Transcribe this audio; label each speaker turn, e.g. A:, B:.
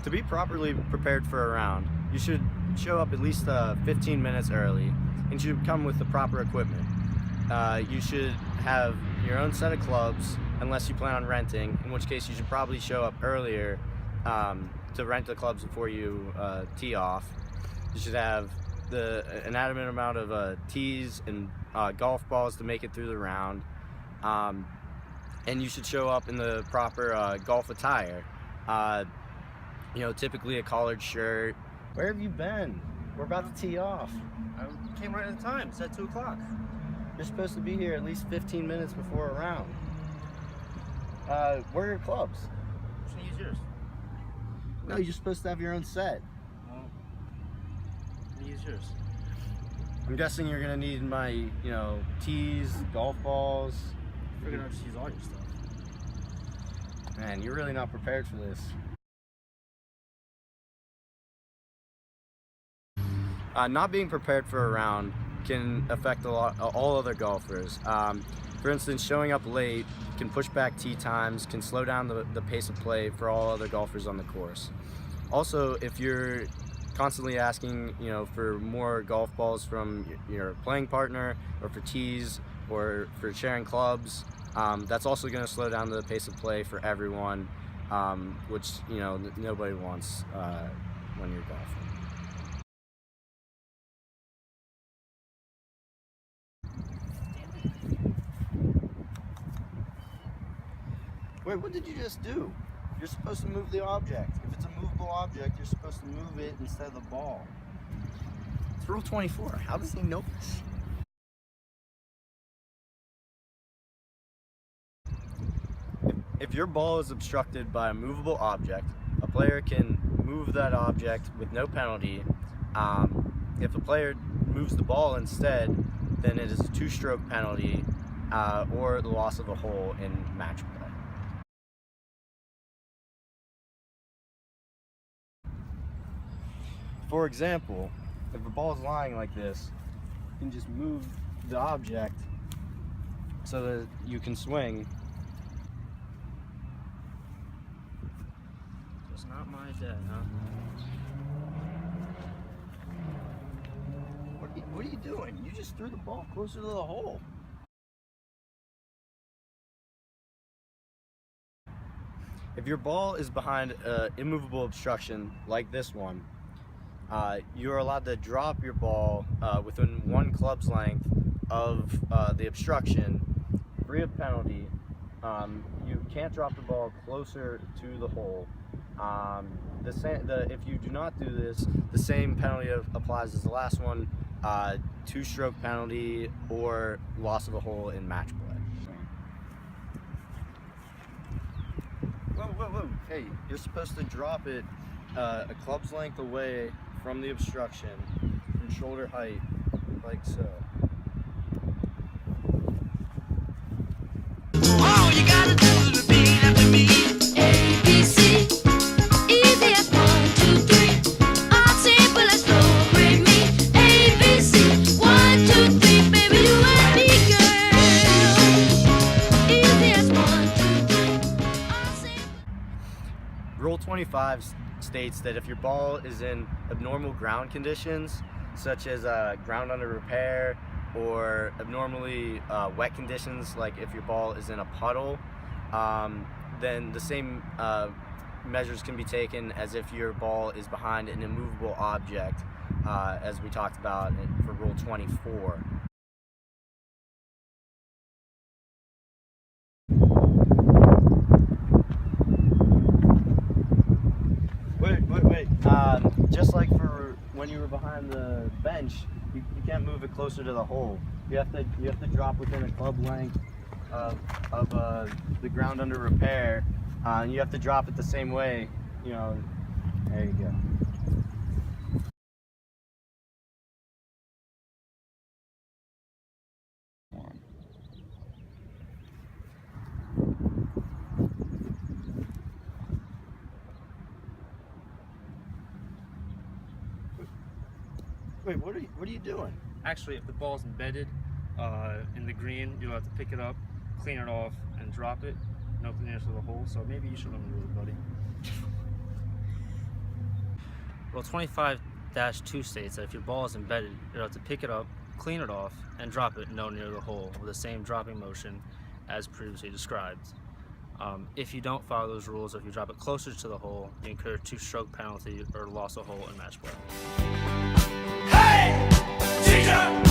A: To be properly prepared for a round, you should show up at least 15 minutes early, and you should come with the proper equipment. You should have your own set of clubs, unless you plan on renting, in which case you should probably show up earlier to rent the clubs before you tee off. You should have an adequate amount of tees and golf balls to make it through the round. And you should show up in the proper golf attire. Typically a collared shirt. Where have you been? We're about to tee off.
B: I came right at the time. It's at 2 o'clock.
A: You're supposed to be here at least 15 minutes before a round. Where are your clubs?
B: I'm just gonna use yours.
A: No, you're supposed to have your own set.
B: Well, I'm gonna use yours.
A: I'm guessing you're gonna need my, tees, golf balls.
B: We're gonna just use all your stuff.
A: Man, you're really not prepared for this. Not being prepared for a round can affect all other golfers. For instance, showing up late can push back tee times, can slow down the pace of play for all other golfers on the course. Also, if you're constantly asking, for more golf balls from your playing partner, or for tees, or for sharing clubs, that's also going to slow down the pace of play for everyone, which nobody wants when you're golfing. Wait, what did you just do? You're supposed to move the object. If it's a movable object, you're supposed to move it instead of the ball. It's Rule 24. How does he know this? If your ball is obstructed by a movable object, a player can move that object with no penalty. If a player moves the ball instead, then it is a 2-stroke penalty or the loss of a hole in match play. For example, if a ball is lying like this, you can just move the object so that you can swing.
B: It's not my day, huh?
A: What are you doing? You just threw the ball closer to the hole. If your ball is behind an immovable obstruction like this one, you're allowed to drop your ball within 1 club's length of the obstruction, free of penalty. You can't drop the ball closer to the hole. If you do not do this, the same penalty applies as the last one, 2-stroke penalty or loss of a hole in match play. Whoa. Hey, you're supposed to drop it a club's length away from the obstruction, from shoulder height, like so.
C: All you gotta do is repeat after me. A, B, C, easy as 1, 2, 3. All simple as slow, break me. A, B, C, 1, 2, 3. Baby, you and me, girl. Easy as 1, 2, 3. All simple.
A: Rule 25 states that if your ball is in abnormal ground conditions, such as ground under repair, or abnormally wet conditions, like if your ball is in a puddle, then the same measures can be taken as if your ball is behind an immovable object, as we talked about for Rule 24. Wait. Just like for when you were behind the bench, you can't move it closer to the hole. You have to drop within a club length of the ground under repair, and you have to drop it the same way. There you go. Wait, what are you doing?
B: Actually, if the ball's embedded in the green, you'll have to pick it up, clean it off, and drop it. No cleaners for the hole. So maybe you should remember it, buddy. Well, 25-2 states that if your ball is embedded, you'll have to pick it up, clean it off, and drop it no near the hole with the same dropping motion as previously described. If you don't follow those rules, or if you drop it closer to the hole, you incur a 2-stroke penalty or loss of hole in match play.
D: Hey, teacher!